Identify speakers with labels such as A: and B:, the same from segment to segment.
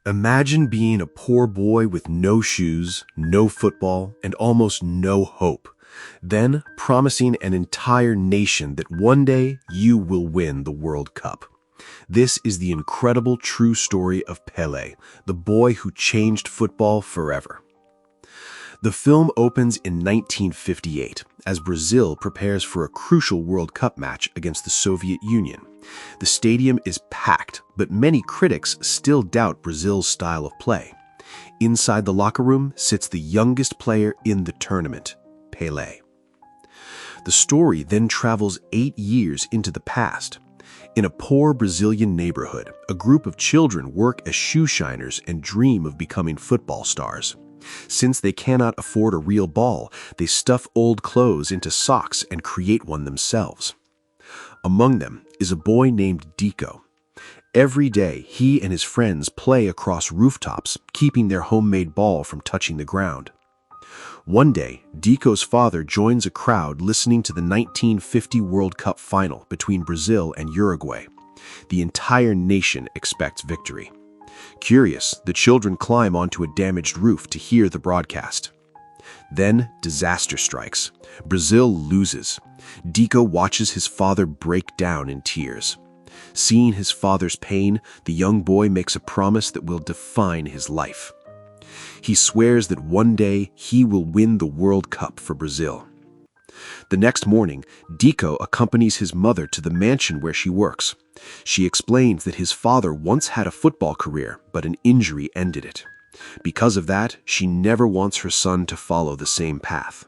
A: Imagine being a poor boy with no shoes, no football, and almost no hope, then promising an entire nation that one day you will win the World Cup. This is the incredible true story of Pelé, the boy who changed football forever. The film opens in 1958 as Brazil prepares for a crucial World Cup match against the Soviet Union. The stadium is packed, but many critics still doubt Brazil's style of play. Inside the locker room sits the youngest player in the tournament, Pelé. The story then travels 8 years into the past. In a poor Brazilian neighborhood, a group of children work as shoe shiners and dream of becoming football stars. Since they cannot afford a real ball, they stuff old clothes into socks and create one themselves. Among them is a boy named Dico. Every day, he and his friends play across rooftops, keeping their homemade ball from touching the ground. One day, Dico's father joins a crowd listening to the 1950 World Cup final between Brazil and Uruguay. The entire nation expects victory. Curious, the children climb onto a damaged roof to hear the broadcast. Then, disaster strikes. Brazil loses. Dico watches his father break down in tears. Seeing his father's pain, the young boy makes a promise that will define his life. He swears that one day he will win the World Cup for Brazil. The next morning, Dico accompanies his mother to the mansion where she works. She explains that his father once had a football career, but an injury ended it. Because of that, she never wants her son to follow the same path.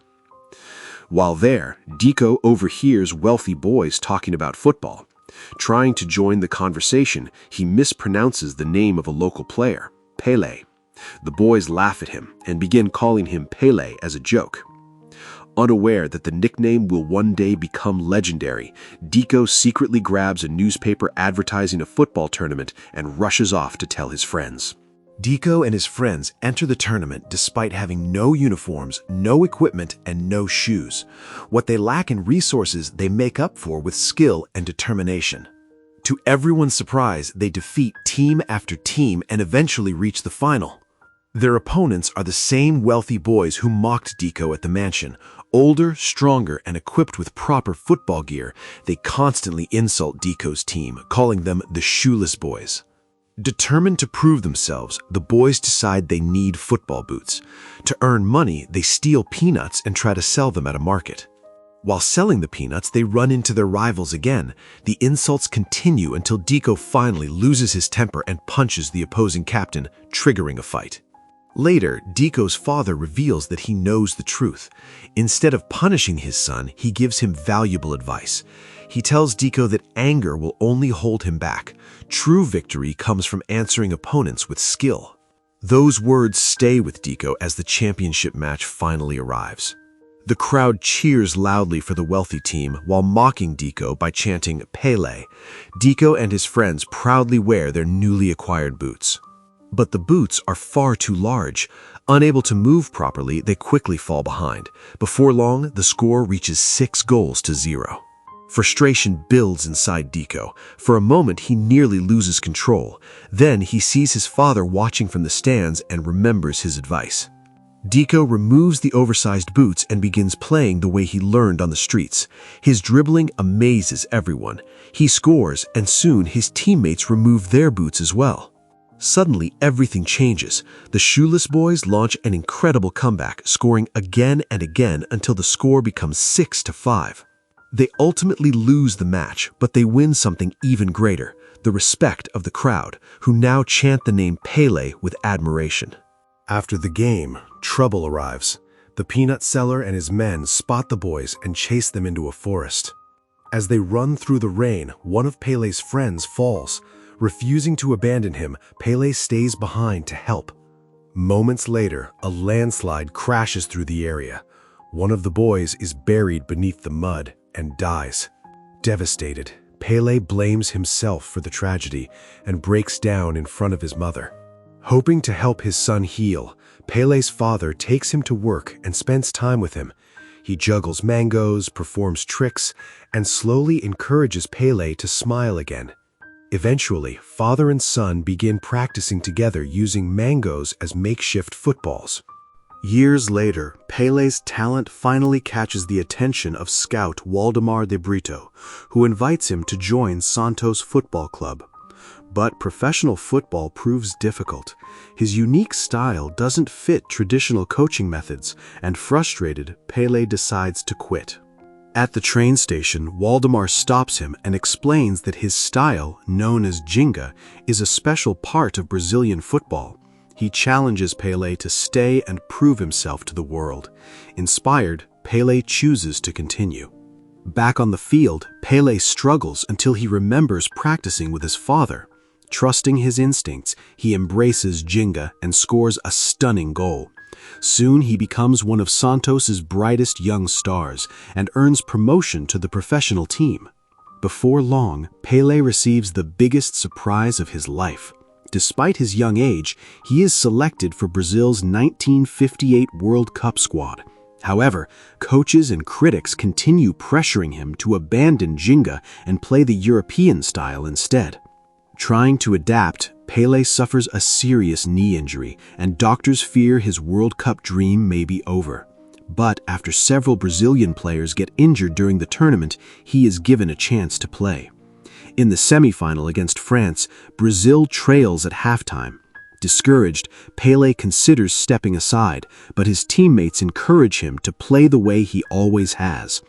A: While there, Dico overhears wealthy boys talking about football. Trying to join the conversation, he mispronounces the name of a local player, Pelé. The boys laugh at him and begin calling him Pelé as a joke. Unaware that the nickname will one day become legendary, Dico secretly grabs a newspaper advertising a football tournament and rushes off to tell his friends. Dico and his friends enter the tournament despite having no uniforms, no equipment, and no shoes. What they lack in resources, they make up for with skill and determination. To everyone's surprise, they defeat team after team and eventually reach the final. Their opponents are the same wealthy boys who mocked Dico at the mansion. Older, stronger, and equipped with proper football gear, they constantly insult Dico's team, calling them the shoeless boys. Determined to prove themselves, the boys decide they need football boots. To earn money, they steal peanuts and try to sell them at a market. While selling the peanuts, they run into their rivals again. The insults continue until Dico finally loses his temper and punches the opposing captain, triggering a fight. Later, Dico's father reveals that he knows the truth. Instead of punishing his son, he gives him valuable advice. He tells Dico that anger will only hold him back. True victory comes from answering opponents with skill. Those words stay with Dico as the championship match finally arrives. The crowd cheers loudly for the wealthy team while mocking Dico by chanting Pelé. Dico and his friends proudly wear their newly acquired boots. But the boots are far too large. Unable to move properly, they quickly fall behind. Before long, the score reaches 6-0. Frustration builds inside Dico. For a moment, he nearly loses control. Then he sees his father watching from the stands and remembers his advice. Dico removes the oversized boots and begins playing the way he learned on the streets. His dribbling amazes everyone. He scores, and soon his teammates remove their boots as well. Suddenly, everything changes. The shoeless boys launch an incredible comeback, scoring again and again until the score becomes 6-5. They ultimately lose the match, but they win something even greater, the respect of the crowd, who now chant the name Pelé with admiration. After the game, trouble arrives. The peanut seller and his men spot the boys and chase them into a forest. As they run through the rain, one of Pelé's friends falls. Refusing to abandon him, Pelé stays behind to help. Moments later, a landslide crashes through the area. One of the boys is buried beneath the mud and dies. Devastated, Pelé blames himself for the tragedy and breaks down in front of his mother. Hoping to help his son heal, Pelé's father takes him to work and spends time with him. He juggles mangoes, performs tricks, and slowly encourages Pelé to smile again. Eventually, father and son begin practicing together using mangoes as makeshift footballs. Years later, Pelé's talent finally catches the attention of scout Waldemar de Brito, who invites him to join Santos Football Club. But professional football proves difficult. His unique style doesn't fit traditional coaching methods, and frustrated, Pelé decides to quit. At the train station, Waldemar stops him and explains that his style, known as Ginga, is a special part of Brazilian football. He challenges Pelé to stay and prove himself to the world. Inspired, Pelé chooses to continue. Back on the field, Pelé struggles until he remembers practicing with his father. Trusting his instincts, he embraces Ginga and scores a stunning goal. Soon he becomes one of Santos's brightest young stars and earns promotion to the professional team. Before long, Pelé receives the biggest surprise of his life. Despite his young age, he is selected for Brazil's 1958 World Cup squad. However, coaches and critics continue pressuring him to abandon Ginga and play the European style instead. Trying to adapt, Pelé suffers a serious knee injury, and doctors fear his World Cup dream may be over. But after several Brazilian players get injured during the tournament, he is given a chance to play. In the semifinal against France, Brazil trails at halftime. Discouraged, Pelé considers stepping aside, but his teammates encourage him to play the way he always has.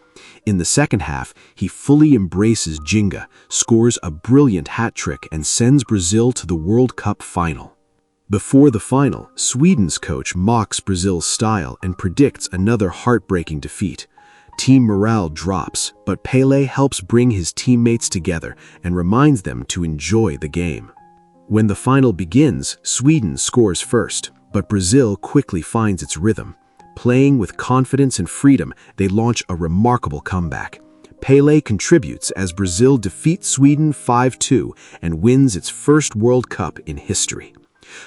A: In the second half, he fully embraces Ginga, scores a brilliant hat-trick, and sends Brazil to the World Cup final. Before the final, Sweden's coach mocks Brazil's style and predicts another heartbreaking defeat. Team morale drops, but Pelé helps bring his teammates together and reminds them to enjoy the game. When the final begins, Sweden scores first, but Brazil quickly finds its rhythm. Playing with confidence and freedom, they launch a remarkable comeback. Pelé contributes as Brazil defeats Sweden 5-2 and wins its first World Cup in history.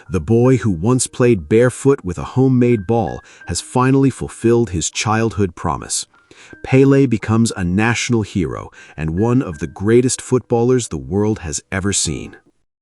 A: The boy who once played barefoot with a homemade ball has finally fulfilled his childhood promise. Pelé becomes a national hero and one of the greatest footballers the world has ever seen.